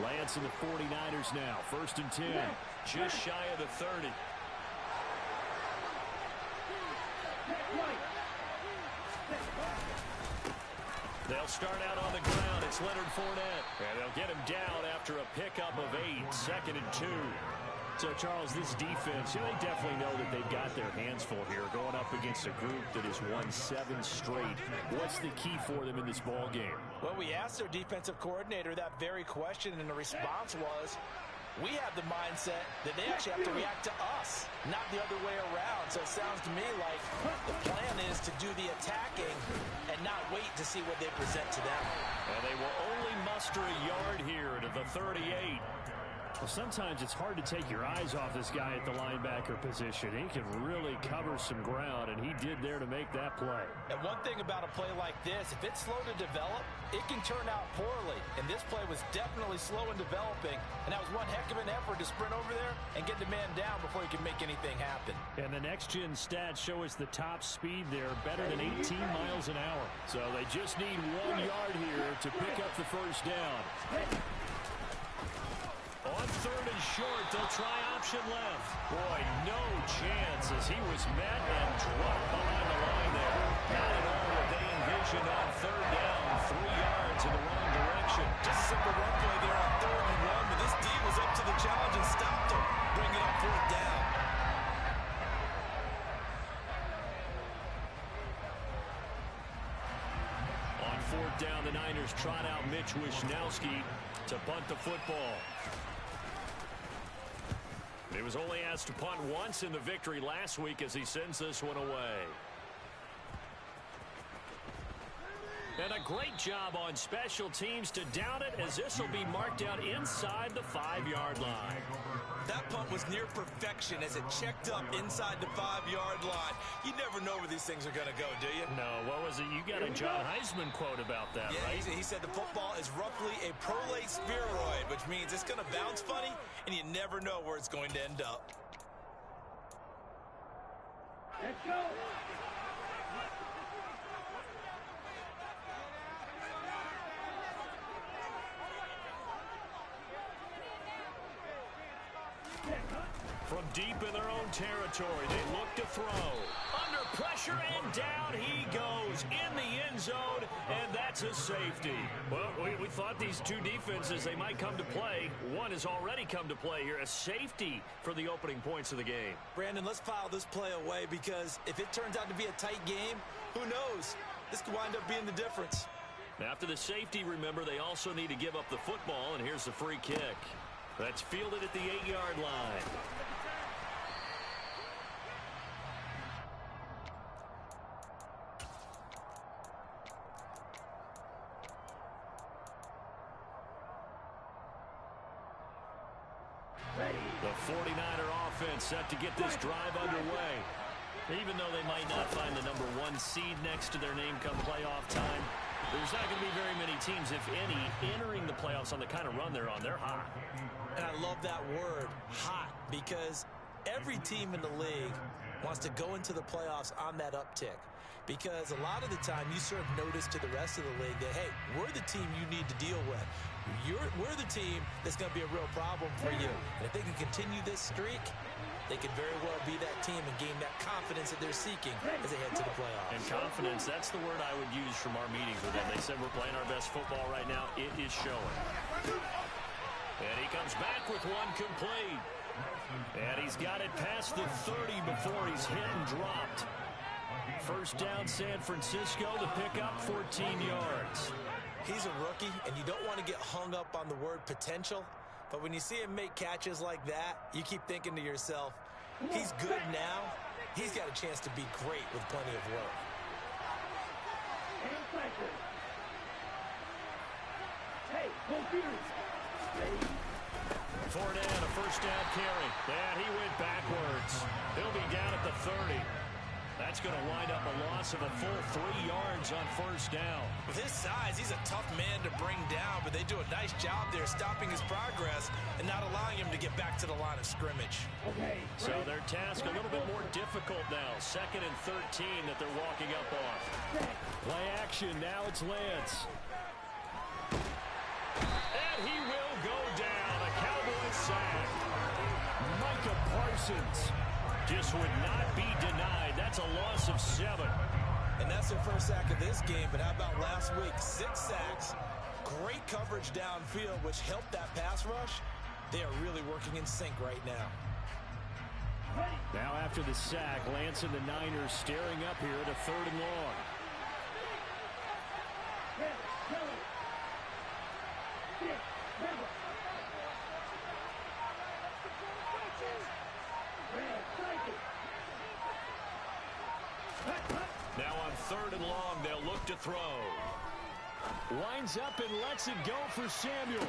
Lance and the 49ers now. 1st and 10. Just shy of the 30. They'll start out on the ground. It's Leonard Fournette. And they'll get him down after a pickup of 8. 2nd and 2. So, Charles, this defense, they definitely know that they've got their hands full here going up against a group that has won 7 straight. What's the key for them in this ball game? Well, we asked their defensive coordinator that very question, and the response was, we have the mindset that they actually have to react to us, not the other way around. So it sounds to me like the plan is to do the attacking and not wait to see what they present to them. And they will only muster a yard here to the 38. Well, sometimes it's hard to take your eyes off this guy at the linebacker position. He can really cover some ground, and he did there to make that play. And one thing about a play like this, if it's slow to develop, it can turn out poorly. And this play was definitely slow in developing, and that was one heck of an effort to sprint over there and get the man down before he could make anything happen. And the next-gen stats show us the top speed there, better than 18 miles an hour. So they just need 1 yard here to pick up the first down. On 3rd and short, they'll try option left. Boy, no chance as he was met and dropped behind the line there. Not at all what they envisioned on 3rd down, 3 yards in the wrong direction. Just a simple run play there on 3rd and 1, but this D was up to the challenge and stopped him, bringing up 4th down. On 4th down, the Niners trot out Mitch Wishnowski to punt the football. He was only asked to punt once in the victory last week as he sends this one away. And a great job on special teams to down it, as this will be marked out inside the 5-yard line. That punt was near perfection as it checked up inside the 5-yard line. You never know where these things are going to go, do you? No, what was it? You got a John Heisman quote about that, yeah, right? He said the football is roughly a prolate spheroid, which means it's going to bounce funny, and you never know where it's going to end up. Let's go! From deep in their own territory, they look to throw. Under pressure, and down he goes in the end zone, and that's a safety. Well, we thought these two defenses, they might come to play. One has already come to play here, a safety for the opening points of the game. Brandon, let's file this play away, because if it turns out to be a tight game, who knows? This could wind up being the difference. After the safety, remember, they also need to give up the football, and here's the free kick. That's fielded at the 8-yard line. The 49er offense set to get this drive underway. Even though they might not find the number 1 seed next to their name come playoff time, there's not going to be very many teams, if any, entering the playoffs on the kind of run they're on. They're hot. And I love that word, hot, because every team in the league wants to go into the playoffs on that uptick. Because a lot of the time you serve notice to the rest of the league that, hey, we're the team you need to deal with. We're the team that's going to be a real problem for you. And if they can continue this streak, they could very well be that team and gain that confidence that they're seeking as they head to the playoffs. And confidence, that's the word I would use from our meetings with them. They said we're playing our best football right now. It is showing. And he comes back with one complete. And he's got it past the 30 before he's hit and dropped. First down, San Francisco to pick up 14 yards. He's a rookie, and you don't want to get hung up on the word potential. But when you see him make catches like that, you keep thinking to yourself, he's good now. He's got a chance to be great with plenty of work. Hey, go Beatles. Fournette, a first down carry. And he went backwards. He'll be down at the 30. That's going to wind up a loss of a full 3 yards on first down. With his size, he's a tough man to bring down, but they do a nice job there stopping his progress and not allowing him to get back to the line of scrimmage. Okay. So their task a little bit more difficult now. 2nd and 13 that they're walking up on. Play action. Now it's Lance. And he will go Texans. Just would not be denied. That's a loss of 7. And that's their first sack of this game, but how about last week? 6 sacks. Great coverage downfield, which helped that pass rush. They are really working in sync right now. Now after the sack, Lance and the Niners staring up here at a 3rd and long. Now on 3rd and long, they'll look to throw. Winds up and lets it go for Samuel.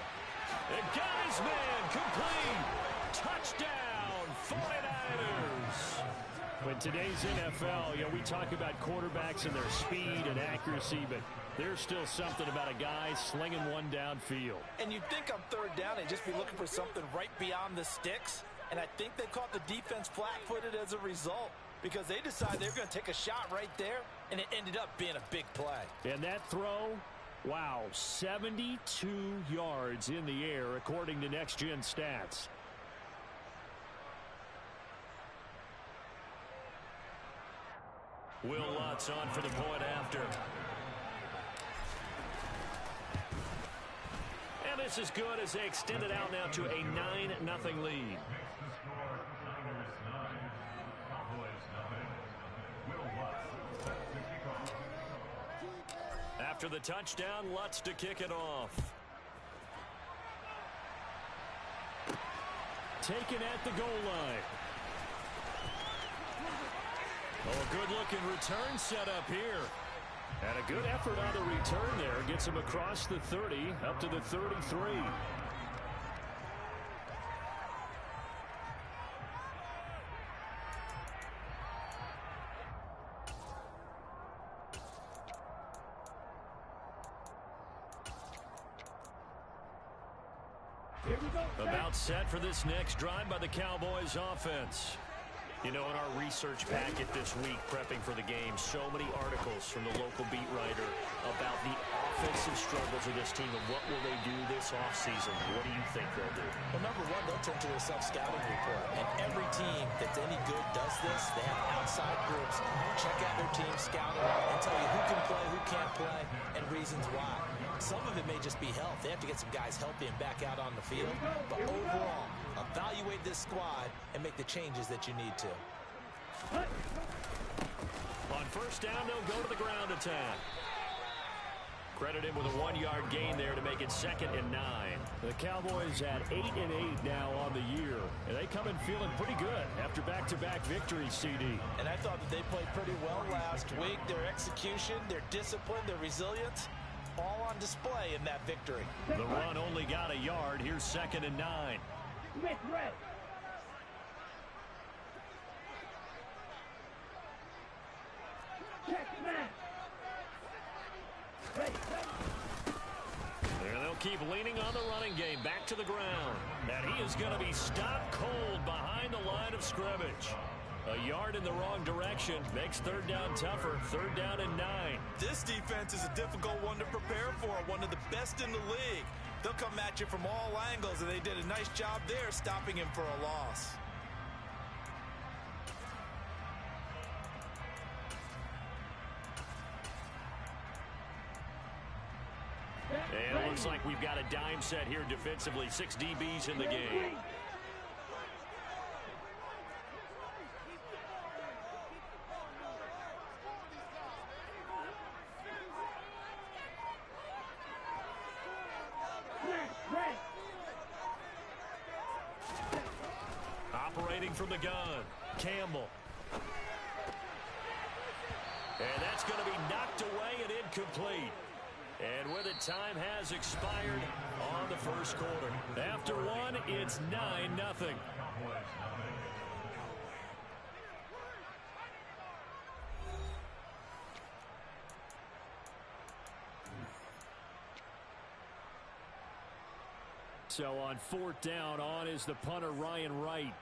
And got his man complete. Touchdown, 49ers. In today's NFL, we talk about quarterbacks and their speed and accuracy, but there's still something about a guy slinging one downfield. And you'd think on 3rd down, they'd just be looking for something right beyond the sticks. And I think they caught the defense flat-footed as a result, because they decided they were going to take a shot right there, and it ended up being a big play. And that throw, wow, 72 yards in the air, according to Next Gen Stats. Will Lutz on for the point after. And this is good as they extend it out now to a 9-0 lead. After the touchdown, Lutz to kick it off. Taken at the goal line. Oh, a good-looking return set up here. And a good effort on the return there. Gets him across the 30, up to the 33. About set for this next drive by the Cowboys offense. You know, in our research packet this week, prepping for the game, so many articles from the local beat writer about the offensive struggles of this team and what will they do this offseason. What do you think they'll do? Well, number one, they'll turn to their self-scouting report. And every team that's any good does this. They have outside groups. Check out their team, scout them, and tell you who can play, who can't play, and reasons why. Some of it may just be health. They have to get some guys healthy and back out on the field. But overall, evaluate this squad and make the changes that you need to. On 1st down, they'll go to the ground attack. Credit him with a 1-yard gain there to make it 2nd and 9. The Cowboys at 8-8 now on the year. And they come in feeling pretty good after back-to-back victories, CD. And I thought that they played pretty well last week. Their execution, their discipline, their resilience, all on display in that victory. The run only got a yard. Here's 2nd and 9. Smith red. Check man. There they'll keep leaning on the running game. Back to the ground. And he is going to be stopped cold behind the line of scrimmage. A yard in the wrong direction makes 3rd down tougher. 3rd down and 9. This defense is a difficult one to prepare for. One of the best in the league. They'll come at you from all angles, and they did a nice job there stopping him for a loss. And it looks like we've got a dime set here defensively. 6 DBs in the game. Operating from the gun, Campbell. And that's going to be knocked away and incomplete. And with it, time has expired on the 1st quarter. After one, it's 9-0. So on 4th down, on is the punter, Ryan Wright.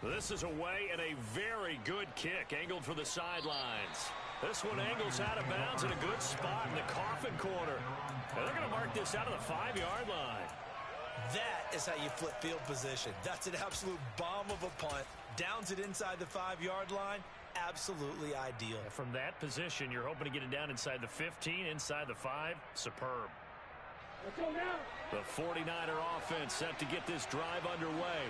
This is away and a very good kick angled for the sidelines. This one angles out of bounds in a good spot in the coffin corner. And they're going to mark this out of the 5-yard line. That is how you flip field position. That's an absolute bomb of a punt. Downs it inside the 5-yard line. Absolutely ideal. From that position, you're hoping to get it down inside the 15, inside the 5. Superb. Let's go now. The 49er offense set to get this drive underway.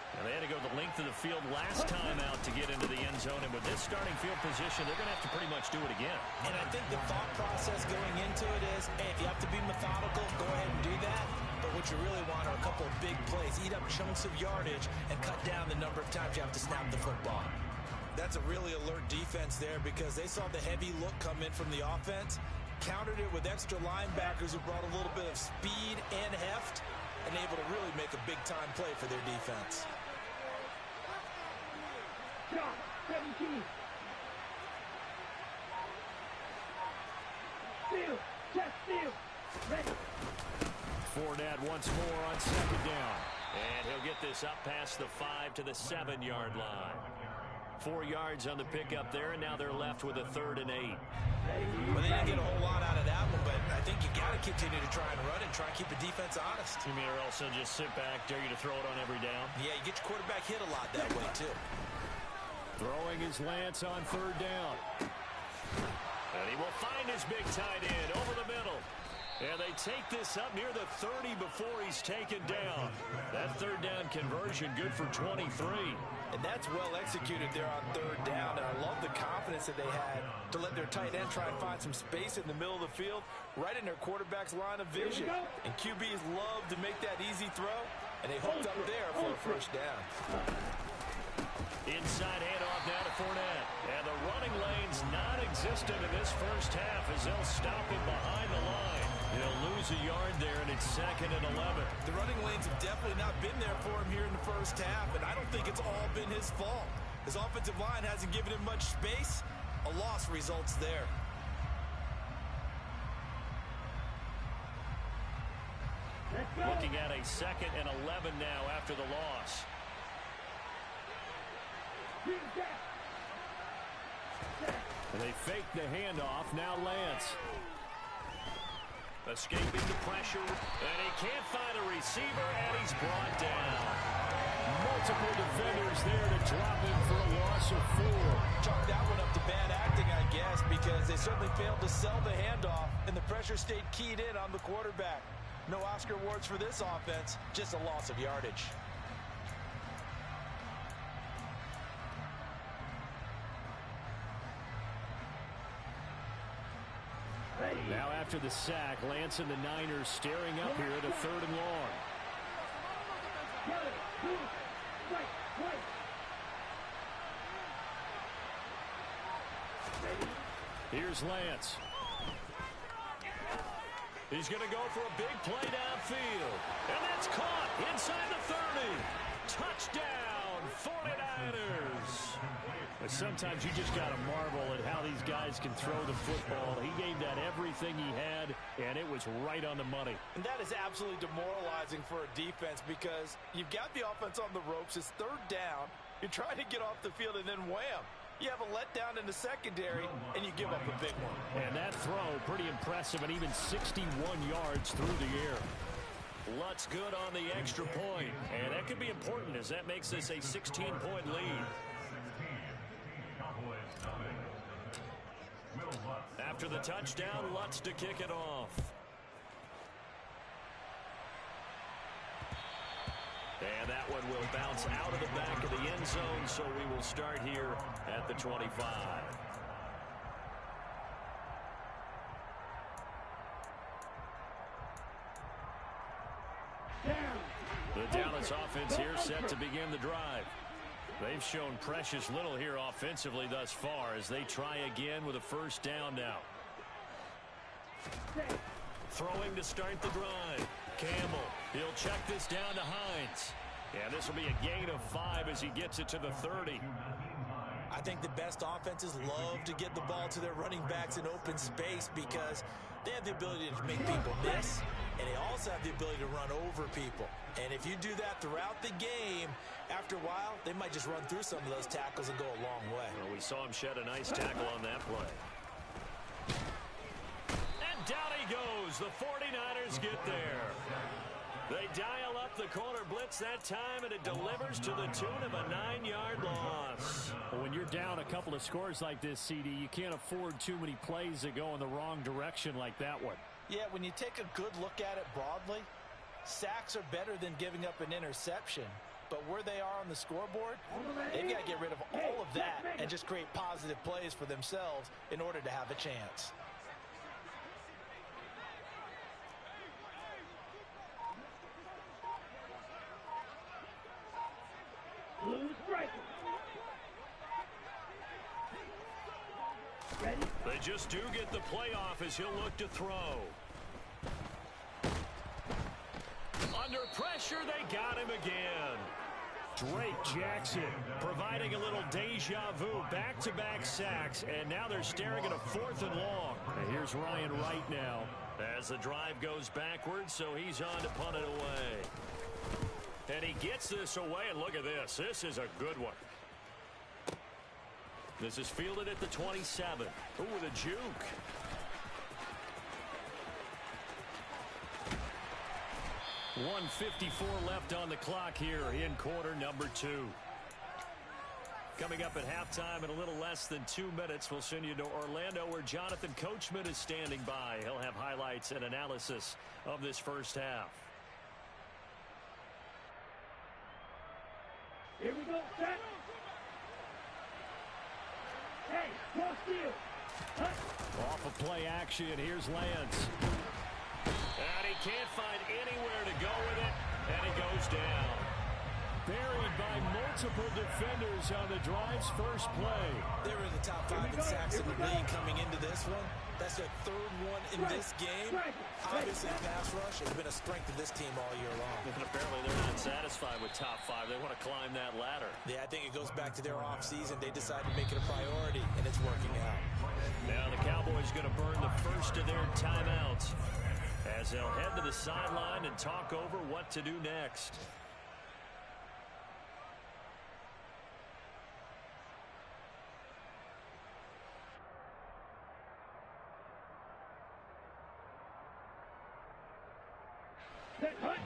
And they had to go the length of the field last time out to get into the end zone. And with this starting field position, they're going to have to pretty much do it again. And I think the thought process going into it is, hey, if you have to be methodical, go ahead and do that. But what you really want are a couple of big plays. Eat up chunks of yardage and cut down the number of times you have to snap the football. That's a really alert defense there because they saw the heavy look come in from the offense, countered it with extra linebackers who brought a little bit of speed and heft, and able to really make a big-time play for their defense. Shot. 17. Steal. Check steal. Ready. Fournette once more on second down. And he'll get this up past the 5 to the 7-yard line. 4 yards on the pickup there, and now they're left with a 3rd and 8. Well, they didn't get a whole lot out of that one, but I think you got to continue to try and run and try and keep the defense honest. You mean or else they'll just sit back, dare you to throw it on every down? Yeah, you get your quarterback hit a lot that way, too. Throwing his Lance on 3rd down. And he will find his big tight end over the middle. And they take this up near the 30 before he's taken down. That 3rd down conversion good for 23. And that's well executed there on 3rd down. And I love the confidence that they had to let their tight end try and find some space in the middle of the field, right in their quarterback's line of vision. And QBs love to make that easy throw, and they hooked up there for a 1st down. Inside handoff now to Fournette. And the running lane's non-existent in this first half as they'll stop him behind the line. He'll lose a yard there, and it's 2nd and 11. The running lanes have definitely not been there for him here in the first half, and I don't think it's all been his fault. His offensive line hasn't given him much space. A loss results there. Looking at a 2nd and 11 now after the loss. And they fake the handoff. Now Lance. Escaping the pressure. And he can't find a receiver, and he's brought down. Multiple defenders there to drop him for a loss of 4. Chalk that one up to bad acting, I guess, because they certainly failed to sell the handoff, and the pressure stayed keyed in on the quarterback. No Oscar awards for this offense, just a loss of yardage. Now after the sack, Lance and the Niners staring up here at a 3rd and long. Here's Lance. He's going to go for a big play downfield. And that's caught inside the 30. Touchdown, 49ers. But sometimes you just got to marvel at how these guys can throw the football. He gave that everything he had, and it was right on the money. And that is absolutely demoralizing for a defense because you've got the offense on the ropes. It's 3rd down. You're trying to get off the field, and then wham. You have a letdown in the secondary, and you give up a big one. And that throw, pretty impressive, and even 61 yards through the air. Lutz good on the extra point, and that could be important as that makes this a 16-point lead. After the touchdown, Lutz to kick it off. And that one will bounce out of the back of the end zone, so we will start here at the 25. The Dallas offense here set to begin the drive. They've shown precious little here offensively thus far as they try again with a 1st down now. Throwing to start the drive. Campbell, he'll check this down to Hines. And this will be a gain of 5 as he gets it to the 30. I think the best offenses love to get the ball to their running backs in open space because they have the ability to make people miss. and they also have the ability to run over people. And if you do that throughout the game, after a while, they might just run through some of those tackles and go a long way. Well, we saw him shed a nice tackle on that play. And down he goes. The 49ers get there. They dial up the corner blitz that time, and it delivers to the tune of a 9-yard loss. Well, when you're down a couple of scores like this, CD, you can't afford too many plays that go in the wrong direction like that one. Yeah, when you take a good look at it broadly, sacks are better than giving up an interception. But where they are on the scoreboard, they've got to get rid of all of that and just create positive plays for themselves in order to have a chance. Blue striker. Ready? They just do get the playoff as he'll look to throw. Under pressure, they got him again. Drake Jackson Providing a little deja vu, back-to-back sacks, and now they're staring at a 4th and long. And here's Ryan Wright now. As the drive goes backwards, so he's on to punt it away. And he gets this away, and look at this. This is a good one. This is fielded at the 27. Ooh, with a juke. .154 left on the clock here in quarter number 2. Coming up at halftime in a little less than 2 minutes, we'll send you to Orlando where Jonathan Coachman is standing by. He'll have highlights and analysis of this first half. Here we go, set. Hey, cross field. Hut. Off of play action, here's Lance. And he can't find anywhere to go with it, and he goes down. Buried by multiple defenders on the drive's first play. They were in the top 5 in sacks in the league coming into this one. That's their 3rd one in this game. Obviously, pass rush has been a strength of this team all year long. And apparently they're not satisfied with top 5. They want to climb that ladder. Yeah, I think it goes back to their offseason. They decided to make it a priority, and it's working out. Now the Cowboys going to burn the first of their timeouts as they'll head to the sideline and talk over what to do next.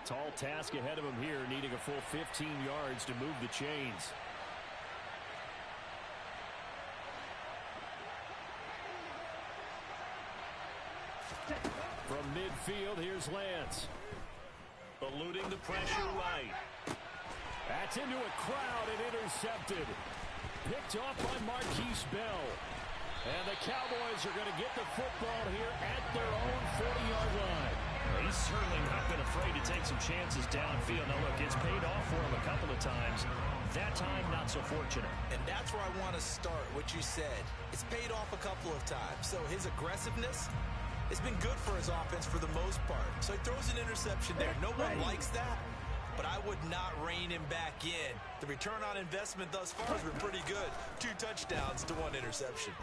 Tall task ahead of him here, needing a full 15 yards to move the chains. From midfield, here's Lance. Eluding the pressure right. That's into a crowd and intercepted. Picked off by Marquise Bell. And the Cowboys are going to get the football here at their own 40-yard line. He's certainly not been afraid to take some chances downfield. Now, look, it's paid off for him a couple of times. That time, not so fortunate. And that's where I want to start, what you said. It's paid off a couple of times. So his aggressiveness has been good for his offense for the most part. So he throws an interception there. No one likes that, but I would not rein him back in. The return on investment thus far has been pretty good. 2 touchdowns to 1 interception.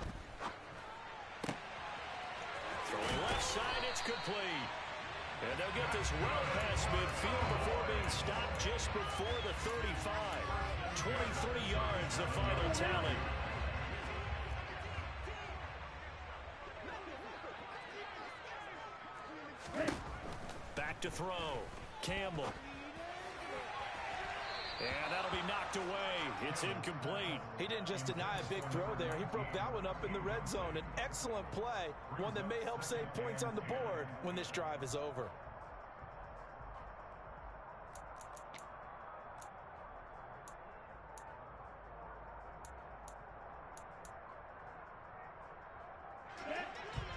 Throwing left side, it's complete. And they'll get this well past midfield before being stopped just before the 35. 23 yards, the final tally. Back to throw. Campbell. And that'll be knocked away. It's incomplete. He didn't just deny a big throw there. He broke that one up in the red zone. An excellent play, one that may help save points on the board when this drive is over.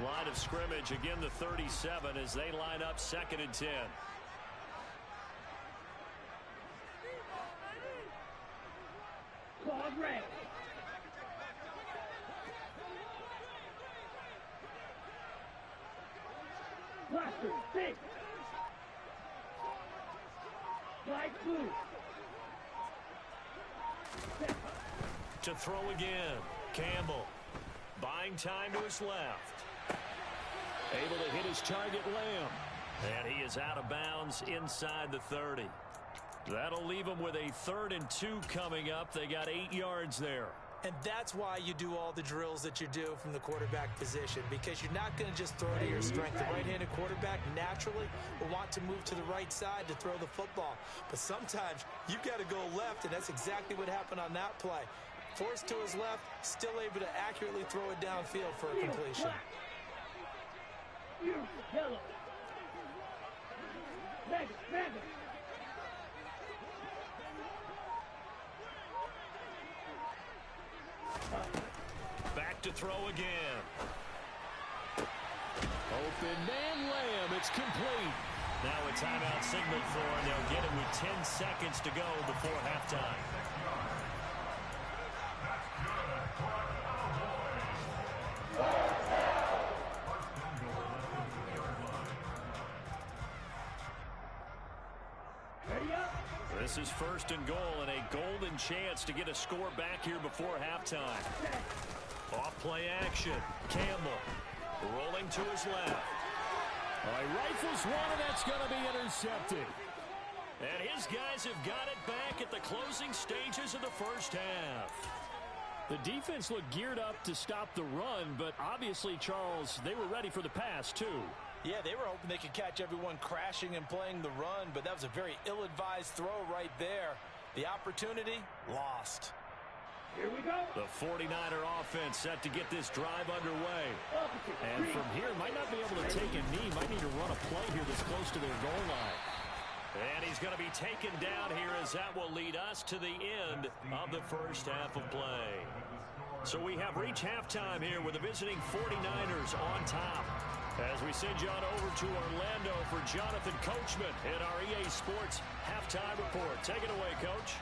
Line of scrimmage, again the 37 as they line up 2nd and 10. Claude Ray. Blaster, 6. Light blue. To throw again. Campbell. Buying time to his left. Able to hit his target, Lamb. And he is out of bounds inside the 30. That'll leave them with a 3rd and 2 coming up. They got 8 yards there. And that's why you do all the drills that you do from the quarterback position, because you're not going to just throw to your strength. The right-handed quarterback naturally will want to move to the right side to throw the football. But sometimes you've got to go left, and that's exactly what happened on that play. Forced to his left, still able to accurately throw it downfield for a completion. Yellow. Mega. Back to throw again. Open man Lamb. It's complete. Now a timeout signal for, and they'll get it with 10 seconds to go before halftime. This is 1st and goal, and a golden chance to get a score back here before halftime. Off play action. Campbell rolling to his left. All right, rifles one, and that's going to be intercepted. And his guys have got it back at the closing stages of the first half. The defense looked geared up to stop the run, but obviously, Charles, they were ready for the pass, too. Yeah, they were hoping they could catch everyone crashing and playing the run, but that was a very ill-advised throw right there. The opportunity, lost. Here we go. The 49er offense set to get this drive underway. And from here, might not be able to take a knee. Might need to run a play here that's close to their goal line. And he's going to be taken down here, as that will lead us to the end of the first half of play. So we have reached halftime here with the visiting 49ers on top. As we send you on over to Orlando for Jonathan Coachman in our EA Sports halftime report. Take it away, Coach.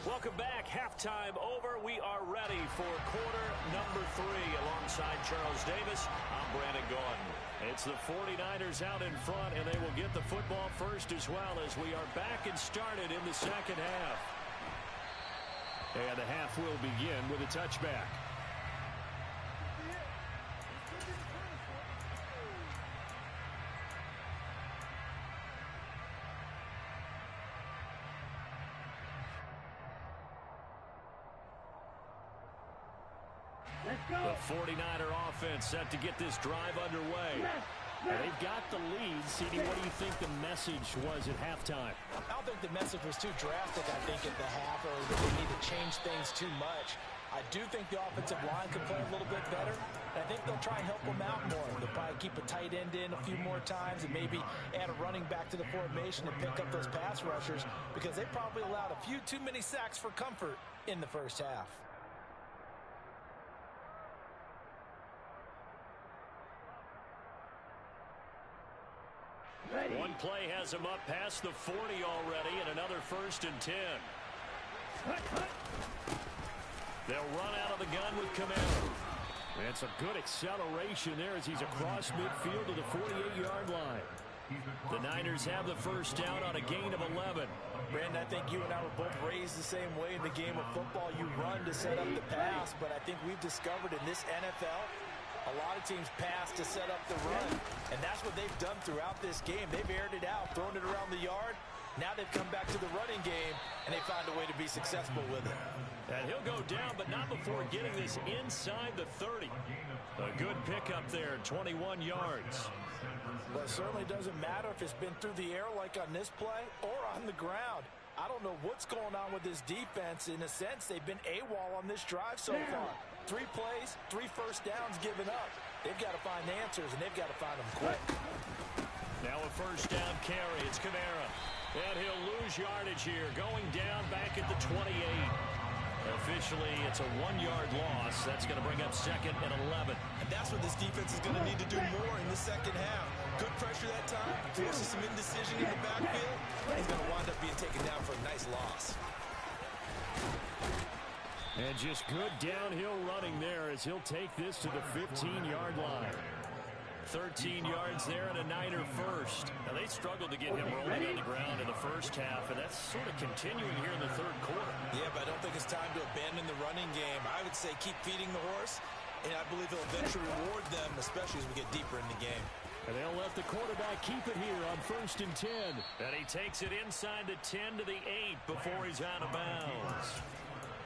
Welcome back. Halftime over. We are ready for quarter number 3 alongside Charles Davis. I'm Brandon Gaudin. It's the 49ers out in front, and they will get the football first as well, as we are back and started in the second half. And the half will begin with a touchback. Let's go. The 49er offense set to get this drive underway. And they've got the lead. CD, what do you think the message was at halftime? I don't think the message was too drastic, I think, at the half, or that they need to change things too much. I do think the offensive line could play a little bit better. And I think they'll try and help them out more. They'll probably keep a tight end in a few more times and maybe add a running back to the formation and pick up those pass rushers, because they probably allowed a few too many sacks for comfort in the first half. Ready. One play has him up past the 40 already, and another 1st and 10. They'll run out of the gun with Camaro. That's a good acceleration there as he's across midfield to the 48-yard line. The Niners have the first down on a gain of 11. Brandon, I think you and I were both raised the same way in the game of football. You run to set up the pass, but I think we've discovered in this NFL, a lot of teams pass to set up the run, and that's what they've done throughout this game. They've aired it out, thrown it around the yard. Now they've come back to the running game, and they found a way to be successful with it. And he'll go down, but not before getting this inside the 30. A good pickup there, 21 yards. Well, it certainly doesn't matter if it's been through the air like on this play or on the ground. I don't know what's going on with this defense. In a sense, they've been AWOL on this drive so far. 3 plays, 3 first downs given up. They've got to find answers, and they've got to find them quick. Now a first down carry. It's Camara. And he'll lose yardage here, going down back at the 28. Officially, it's a 1-yard loss. That's going to bring up 2nd and 11. And that's what this defense is going to need to do more in the second half. Good pressure that time, forces some indecision in the backfield. He's going to wind up being taken down for a nice loss. And just good downhill running there as he'll take this to the 15-yard line. 13 yards there and a Niner first. Now, they struggled to get him rolling on the ground in the first half, and that's sort of continuing here in the third quarter. Yeah, but I don't think it's time to abandon the running game. I would say keep feeding the horse And I believe he'll eventually reward them, especially as we get deeper in the game. And they'll let the quarterback keep it here on 1st and 10. And he takes it inside the 10 to the 8 before he's out of bounds.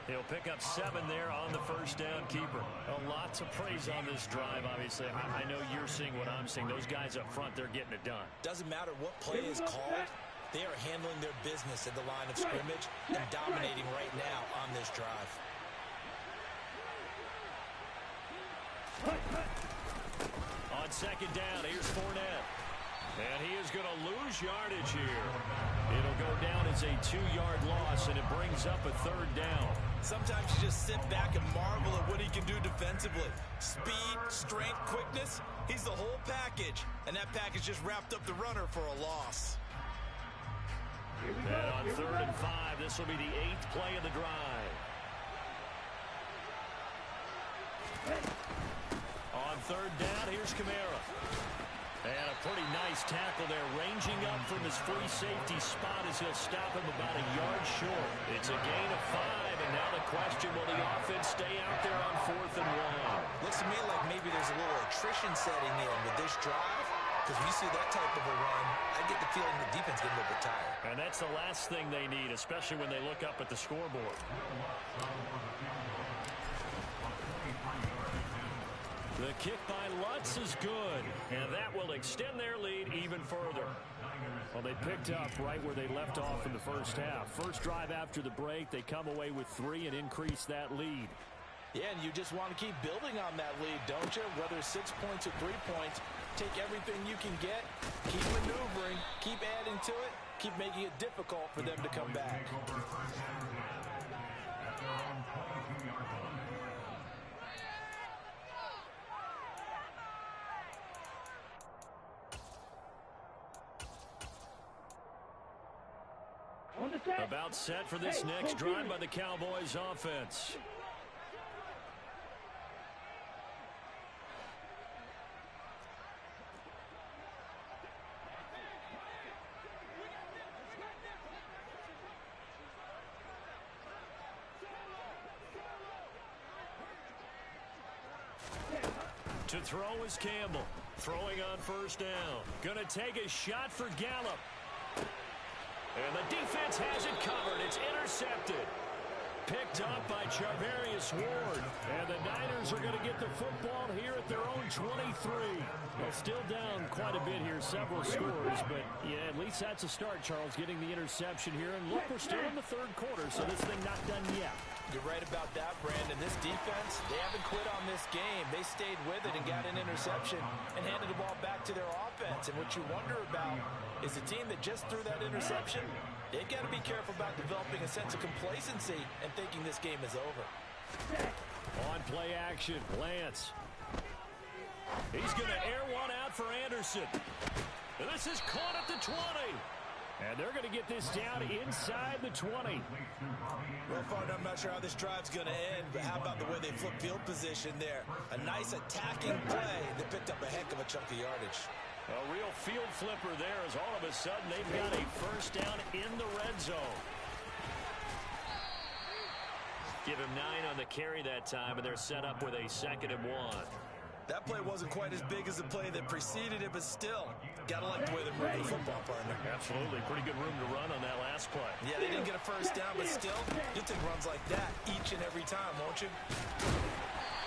He'll pick up 7 there on the first down keeper. A lot to praise on this drive, obviously. I know you're seeing what I'm seeing. Those guys up front, they're getting it done. Doesn't matter what play is called. They are handling their business at the line of scrimmage and dominating right now on this drive. On 2nd down, here's Fournette. And he is going to lose yardage here. It'll go down as a 2-yard loss, and it brings up a 3rd down. Sometimes you just sit back and marvel at what he can do defensively. Speed, strength, quickness. He's the whole package. And that package just wrapped up the runner for a loss. And on 3rd and 5, this will be the 8th play of the drive. On 3rd down, here's Kamara. And a pretty nice tackle there, ranging up from his free safety spot as he'll stop him about a yard short. It's a gain of 5, and now the question, will the offense stay out there on 4th and 1? Looks to me like maybe there's a little attrition setting in with this drive, because when you see that type of a run, I get the feeling the defense is getting a little bit tired. And that's the last thing they need, especially when they look up at the scoreboard. The kick by Lutz is good, and that will extend their lead even further. Well, they picked up right where they left off in the first half. First drive after the break, they come away with 3 and increase that lead. Yeah, and you just want to keep building on that lead, don't you? Whether 6 points or 3 points, take everything you can get, keep maneuvering, keep adding to it, keep making it difficult for them to come back. About set for this next drive by the Cowboys offense. To throw is Campbell. Throwing on 1st down. Gonna take a shot for Gallup. And the defense has it covered. It's intercepted. Picked up by Charvarius Ward. And the Niners are going to get the football here at their own 23. Well, still down quite a bit here, several scores. But, yeah, at least that's a start, Charles, getting the interception here. And look, we're still in the 3rd quarter, so this thing not done yet. You're right about that, Brandon. This defense, they haven't quit on this game. They stayed with it and got an interception and handed the ball back to their offense. And what you wonder about is the team that just threw that interception, they got to be careful about developing a sense of complacency and thinking this game is over. On play action, Lance. He's going to air one out for Anderson. And this is caught at the 20. And they're going to get this down inside the 20. Real far, I'm not sure how this drive's going to end, but how about the way they flip field position there? A nice attacking play that picked up a heck of a chunk of yardage. A real field flipper there as all of a sudden they've got a 1st down in the red zone. Give him 9 on the carry that time, and they're set up with a 2nd and 1. That play wasn't quite as big as the play that preceded it, but still, gotta like the way they're moving the football, partner. Absolutely. Pretty good room to run on that last play. Yeah, they didn't get a 1st down, but still, you'll take runs like that each and every time, won't you?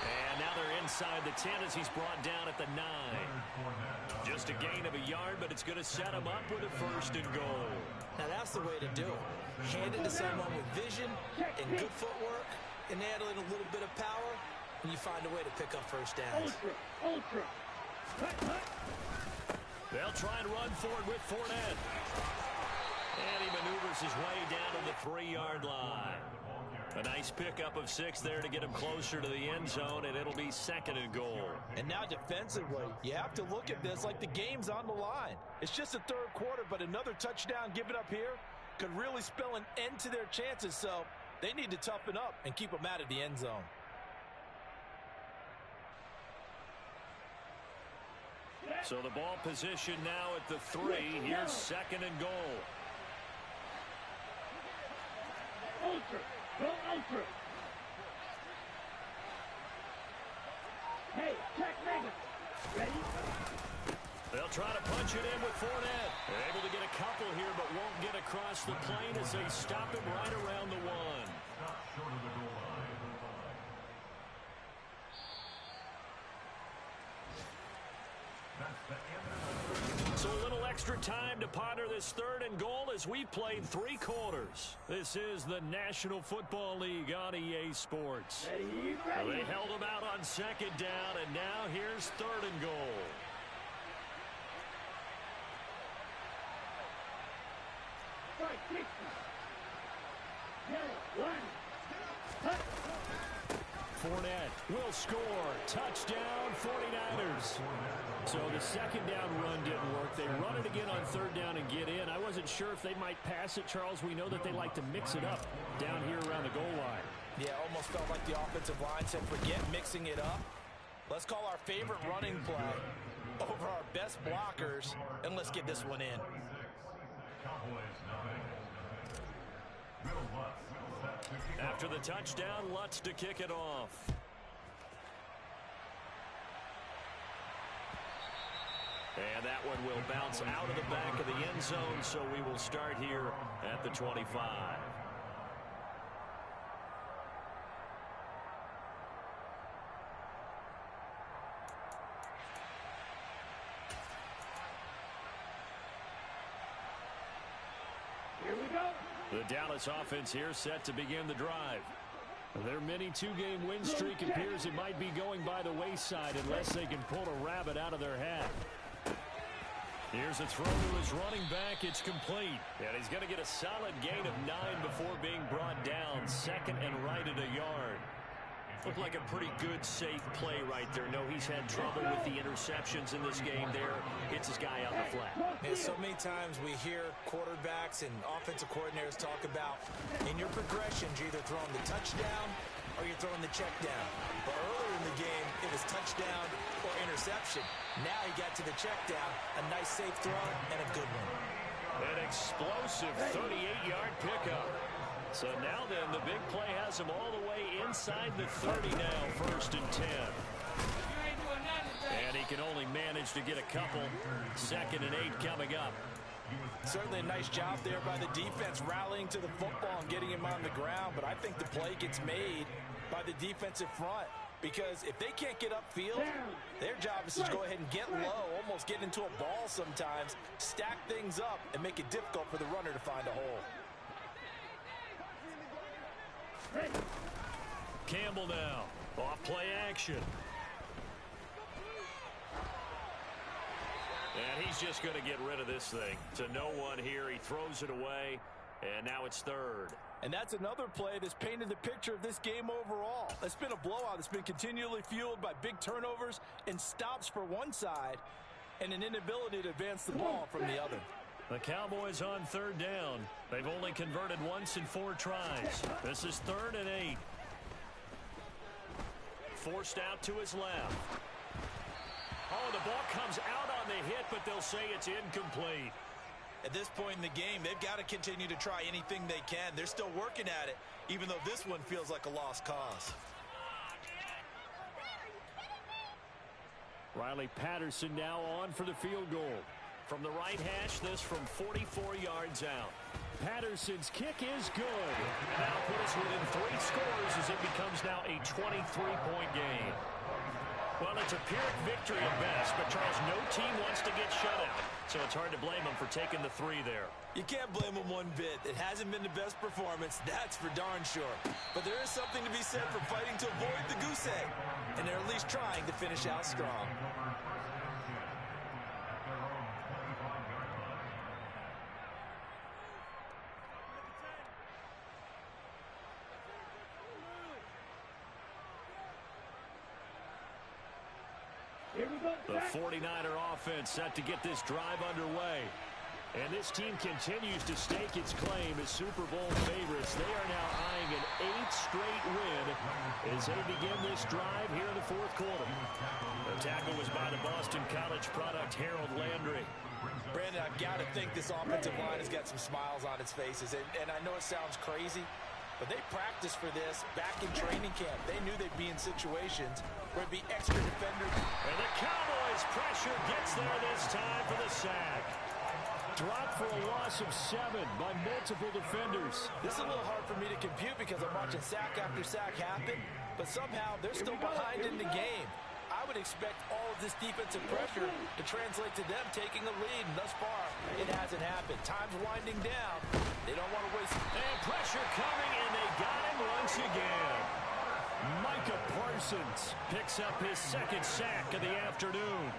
And now they're inside the 10 as he's brought down at the 9. Just a gain of a yard, but it's going to set him up with a 1st and goal. Now, that's the way to do it. Hand it to someone with vision and good footwork, and add in a little bit of power, and you find a way to pick up 1st downs. Ultra. They'll try and run forward with Fournette. And he maneuvers his way down to the 3-yard line. A nice pickup of 6 there to get him closer to the end zone, and it'll be 2nd and goal. And now defensively, you have to look at this like the game's on the line. It's just the 3rd quarter, but another touchdown given up here could really spell an end to their chances, so they need to toughen up and keep them out of the end zone. So the ball position now at the 3. Here's 2nd and goal. Ultra. Go ultra. Ready? They'll try to punch it in with Fournette. Able to get a couple here, but won't get across the plane as they stop him right around the one. So a little extra time to ponder this 3rd and goal as we've played 3 quarters. This is the National Football League on EA Sports. Ready. They held him out on 2nd down, and now here's 3rd and goal. Strike 60. Yellow, 1. Fournette will score. Touchdown, 49ers. So the 2nd down run didn't work. They run it again on 3rd down and get in. I wasn't sure if they might pass it, Charles. We know that they like to mix it up down here around the goal line. Yeah, almost felt like the offensive line said, forget mixing it up. Let's call our favorite running play over our best blockers, and let's get this one in. After the touchdown, Lutz to kick it off. And that one will bounce out of the back of the end zone, so we will start here at the 25. Here we go. The Dallas offense here set to begin the drive. Their mini 2-game win streak appears it might be going by the wayside unless they can pull a rabbit out of their hat. Here's a throw to his running back. It's complete. And he's going to get a solid gain of 9 before being brought down. 2nd and right at a yard. Looked like a pretty good, safe play right there. No, he's had trouble with the interceptions in this game there. Hits his guy out the flat. And so many times we hear quarterbacks and offensive coordinators talk about in your progressions, you're either throwing the touchdown or you're throwing the check down. But earlier in the game, it was touchdown or interception. Now he got to the check down, a nice safe throw, and a good one. An explosive 38-yard pickup. So now then, the big play has him all the way inside the 30 now, 1st and 10. And he can only manage to get a couple. 2nd and 8 coming up. Certainly a nice job there by the defense rallying to the football and getting him on the ground, but I think the play gets made by the defensive front because if they can't get upfield, their job is to go ahead and get low, almost get into a ball sometimes, stack things up, and make it difficult for the runner to find a hole. Campbell now. Off play action. And he's just going to get rid of this thing. To no one here. He throws it away. And now it's 3rd. And that's another play that's painted the picture of this game overall. It's been a blowout. It's been continually fueled by big turnovers and stops for one side and an inability to advance the ball from the other. The Cowboys on 3rd down. They've only converted once in 4 tries. This is 3rd and 8. Forced out to his left. Oh, the ball comes out on the hit, but they'll say it's incomplete. At this point in the game, they've got to continue to try anything they can. They're still working at it, even though this one feels like a lost cause. Riley Patterson now on for the field goal. From the right hash, this from 44 yards out. Patterson's kick is good. And that'll put us within 3 scores as it becomes now a 23-point game. Well, it's a Pyrrhic victory at best, but Charles, no team wants to get shut out. So it's hard to blame them for taking the 3 there. You can't blame them one bit. It hasn't been the best performance, that's for darn sure. But there is something to be said for fighting to avoid the goose egg. And they're at least trying to finish out strong. The 49er offense set to get this drive underway. And this team continues to stake its claim as Super Bowl favorites. They are now eyeing an 8th straight win as they begin this drive here in the 4th quarter. The tackle was by the Boston College product, Harold Landry. Brandon, I've got to think this offensive line has got some smiles on its faces. And I know it sounds crazy, But they practiced for this back in training camp. They knew they'd be in situations where it'd be extra defenders. And the Cowboys' pressure gets there this time for the sack. Dropped for a loss of 7 by multiple defenders. This is a little hard for me to compute because I'm watching sack after sack happen, but somehow they're still behind in the game. I would expect all of this defensive pressure to translate to them taking a lead, and thus far, it hasn't happened. Time's winding down. They don't want to waste. And pressure coming, and they got him once again. Micah Parsons picks up his second sack of the afternoon.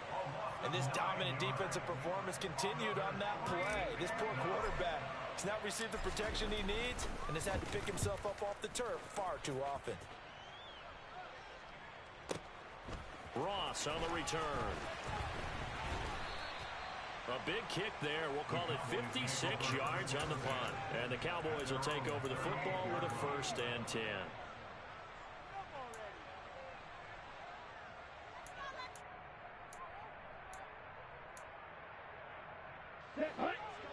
And this dominant defensive performance continued on that play. This poor quarterback has not received the protection he needs and has had to pick himself up off the turf far too often. Ross on the return. A big kick there. We'll call it 56 yards on the punt. And the Cowboys will take over the football with a 1st and 10.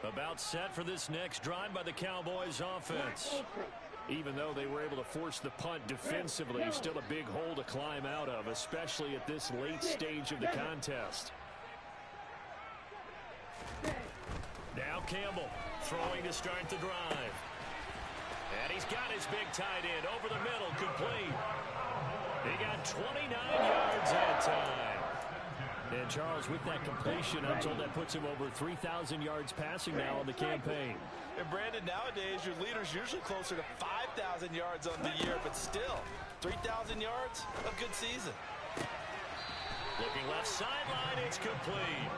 About set for this next drive by the Cowboys offense. Even though they were able to force the punt defensively, still a big hole to climb out of, especially at this late stage of the contest. Now Campbell throwing to start the drive. And he's got his big tight end over the middle, complete. He got 29 yards that time. And Charles, with that completion, I'm told that puts him over 3,000 yards passing now on the campaign. And Brandon, nowadays your leader's usually closer to 5,000 yards on the year, but still, 3,000 yards, a good season. Looking left sideline, it's complete.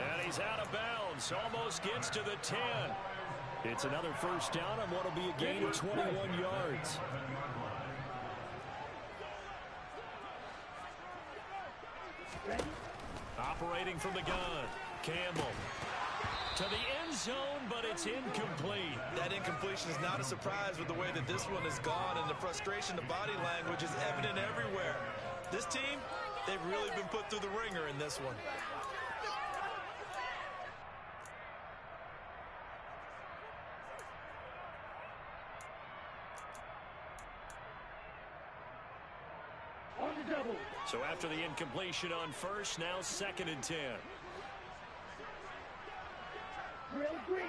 And he's out of bounds, almost gets to the 10. It's another 1st down on what will be a gain of 21 yards. Operating from the gun, Campbell to the end zone, but it's incomplete. That incompletion is not a surprise with the way that this one has gone, and the frustration, the body language is evident everywhere. This team, they've really been put through the ringer in this one. So after the incompletion on 1st, now 2nd and 10. Real green.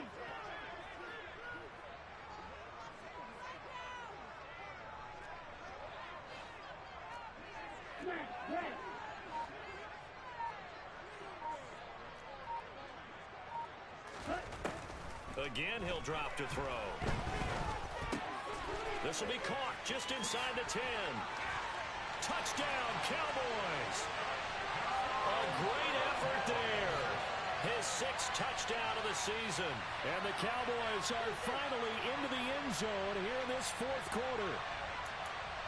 Again, he'll drop to throw. This will be caught just inside the 10. Touchdown, Cowboys. A great effort there. His 6th touchdown of the season. And the Cowboys are finally into the end zone here in this 4th quarter.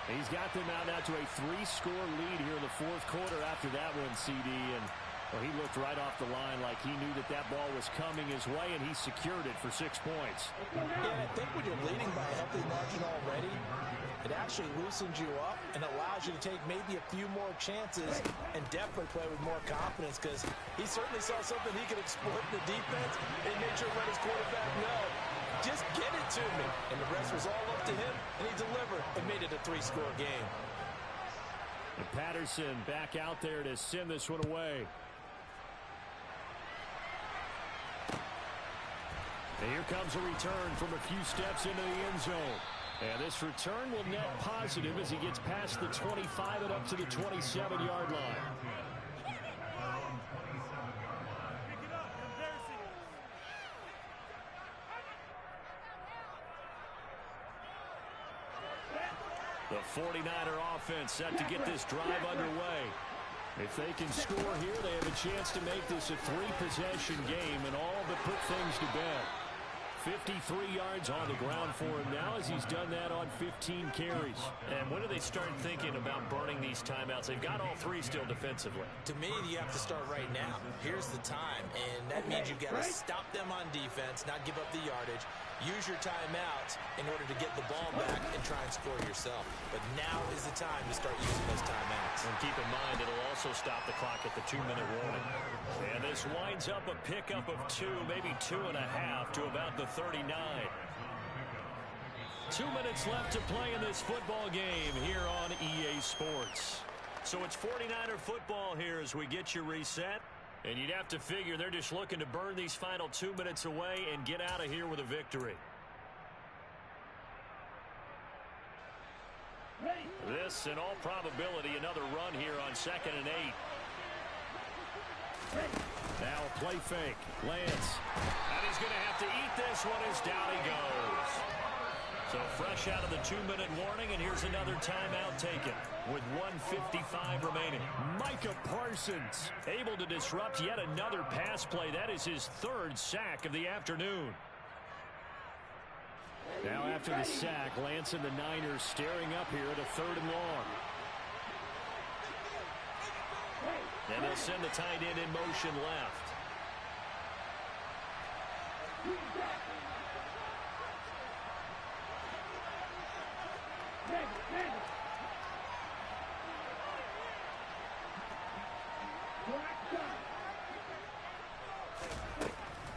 He's got them out now to a 3-score lead here in the 4th quarter after that one, CD. And well, he looked right off the line like he knew that that ball was coming his way, and he secured it for 6 points. Yeah, I think when you're leading by a healthy margin already, it actually loosens you up and allows you to take maybe a few more chances and definitely play with more confidence, because he certainly saw something he could exploit in the defense and made sure to let his quarterback know, just get it to me. And the rest was all up to him, and he delivered and made it a 3-score game. And Patterson back out there to send this one away. And here comes a return from a few steps into the end zone. And this return will net positive as he gets past the 25 and up to the 27-yard line. The 49er offense set to get this drive underway. If they can score here, they have a chance to make this a 3-possession game and all but put things to bed. 53 yards on the ground for him now as he's done that on 15 carries. And when do they start thinking about burning these timeouts? They've got all 3 still defensively. To me, you have to start right now. Here's the time, and that means you've got to stop them on defense, not give up the yardage, use your timeouts in order to get the ball back and try and score yourself. But now is the time to start using those timeouts. And keep in mind, it'll also stop the clock at the 2-minute warning. And this winds up a pickup of 2, maybe 2.5 to about the 39. 2 minutes left to play in this football game here on EA Sports. So it's 49er football here as we get you reset. And you'd have to figure they're just looking to burn these final 2 minutes away and get out of here with a victory. This, in all probability, another run here on 2nd and 8. Now a play fake. Lance. And he's going to have to eat this one as down he goes. So fresh out of the 2-minute warning, and here's another timeout taken with 1:55 remaining. Micah Parsons able to disrupt yet another pass play. That is his 3rd sack of the afternoon. Now after the sack, Lance and the Niners staring up here at a 3rd and long. And they'll send the tight end in motion left.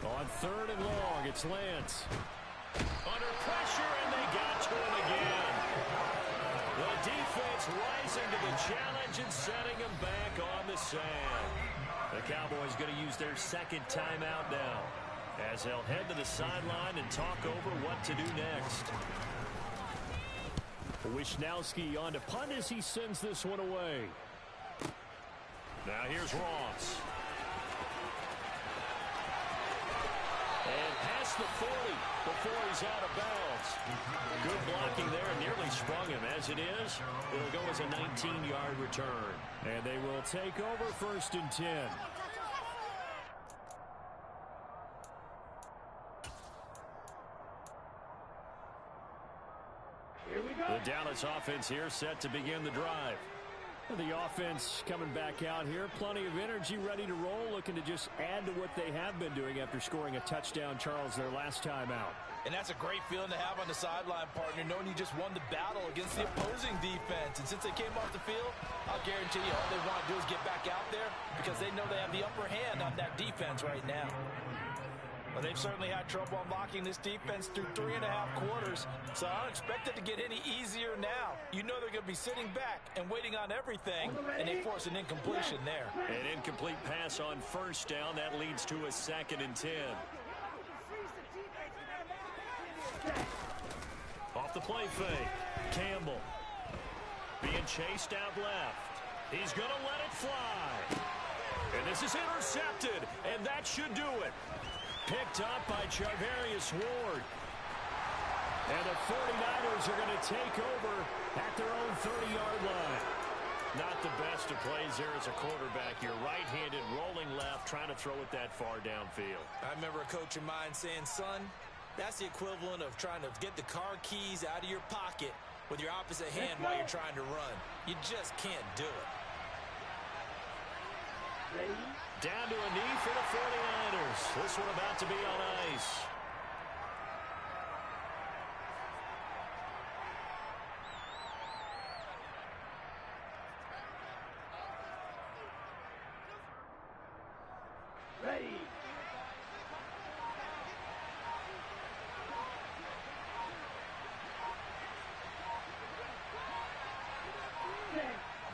On 3rd and long, it's Lance. Under pressure, and they got to him again. The defense rising to the challenge and setting him back on the sand. The Cowboys going to use their 2nd timeout now, as they'll head to the sideline and talk over what to do next. Wisnowski on to punt as he sends this one away. Now here's Ross. And past the 40 before he's out of bounds. Good blocking there, nearly sprung him. As it is, it'll go as a 19-yard return. And they will take over 1st and 10. The Dallas offense here set to begin the drive. The offense coming back out here. Plenty of energy, ready to roll, looking to just add to what they have been doing after scoring a touchdown, Charles, their last time out. And that's a great feeling to have on the sideline, partner, knowing you just won the battle against the opposing defense. And since they came off the field, I'll guarantee you all they want to do is get back out there because they know they have the upper hand on that defense right now. Well, they've certainly had trouble unlocking this defense through 3.5 quarters, so I don't expect it to get any easier now. You know they're going to be sitting back and waiting on everything, and they force an incompletion there. An incomplete pass on 1st down. That leads to a 2nd and 10. Off the play fake, Campbell being chased out left. He's going to let it fly. And this is intercepted, and that should do it. Picked up by Charvarius Ward. And the 49ers are going to take over at their own 30-yard line. Not the best of plays there as a quarterback. You're right-handed, rolling left, trying to throw it that far downfield. I remember a coach of mine saying, son, that's the equivalent of trying to get the car keys out of your pocket with your opposite hand while you're trying to run. You just can't do it. Down to a knee for the 49ers. This one about to be on ice. Ready.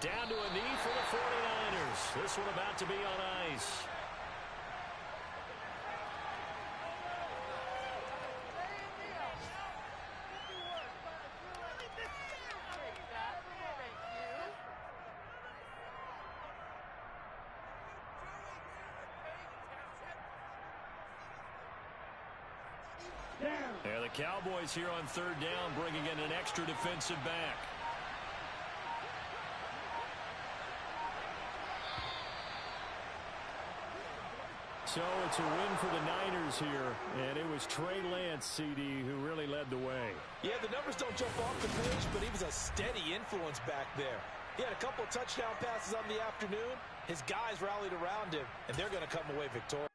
Down to a knee for the 49ers. This one about to be on ice. Yeah, the Cowboys here on 3rd down, bringing in an extra defensive back. So it's a win for the Niners here, and it was Trey Lance, CD, who really led the way. Yeah, the numbers don't jump off the page, but he was a steady influence back there. He had a couple of touchdown passes on the afternoon. His guys rallied around him, and they're going to come away victorious.